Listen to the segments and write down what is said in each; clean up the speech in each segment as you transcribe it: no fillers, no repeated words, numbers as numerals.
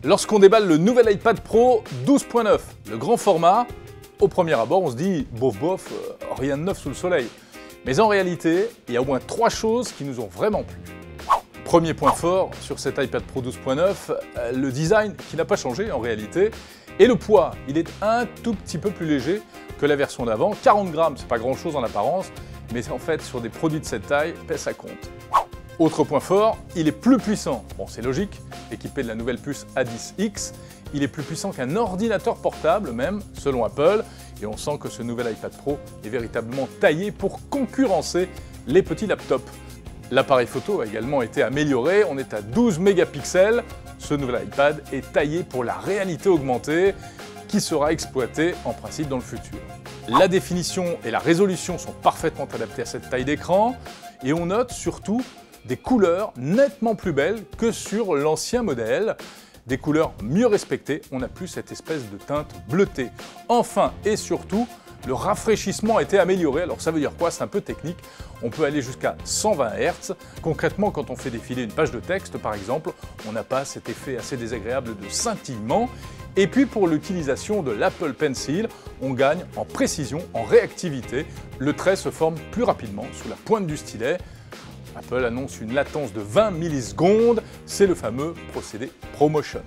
Lorsqu'on déballe le nouvel iPad Pro 12.9, le grand format, au premier abord on se dit bof bof, rien de neuf sous le soleil. Mais en réalité, il y a au moins 3 choses qui nous ont vraiment plu. Premier point fort sur cet iPad Pro 12.9, le design qui n'a pas changé en réalité. Et le poids, il est un tout petit peu plus léger que la version d'avant. 40 grammes, c'est pas grand chose en apparence, mais en fait sur des produits de cette taille, ça compte. Autre point fort, il est plus puissant. Bon, c'est logique, équipé de la nouvelle puce A10X, il est plus puissant qu'un ordinateur portable même, selon Apple, et on sent que ce nouvel iPad Pro est véritablement taillé pour concurrencer les petits laptops. L'appareil photo a également été amélioré, on est à 12 mégapixels. Ce nouvel iPad est taillé pour la réalité augmentée, qui sera exploitée en principe dans le futur. La définition et la résolution sont parfaitement adaptées à cette taille d'écran, et on note surtout des couleurs nettement plus belles que sur l'ancien modèle, des couleurs mieux respectées, on n'a plus cette espèce de teinte bleutée. Enfin et surtout, le rafraîchissement a été amélioré, alors ça veut dire quoi? C'est un peu technique, on peut aller jusqu'à 120 Hz. Concrètement, quand on fait défiler une page de texte par exemple, on n'a pas cet effet assez désagréable de scintillement. Et puis pour l'utilisation de l'Apple Pencil, on gagne en précision, en réactivité, le trait se forme plus rapidement sous la pointe du stylet. Apple annonce une latence de 20 millisecondes, c'est le fameux procédé ProMotion.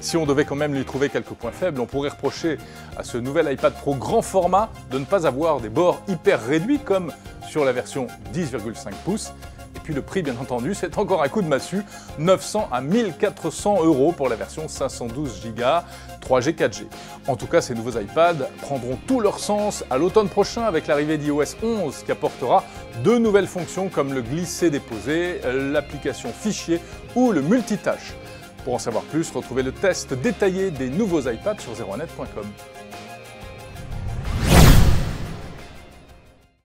Si on devait quand même lui trouver quelques points faibles, on pourrait reprocher à ce nouvel iPad Pro grand format de ne pas avoir des bords hyper réduits comme sur la version 10,5 pouces. Et puis le prix, bien entendu, c'est encore un coup de massue, 900 à 1400 € pour la version 512 Go 3G 4G. En tout cas, ces nouveaux iPads prendront tout leur sens à l'automne prochain avec l'arrivée d'iOS 11 qui apportera de nouvelles fonctions comme le glisser-déposer, l'application fichier ou le multitâche. Pour en savoir plus, retrouvez le test détaillé des nouveaux iPads sur zeronet.com.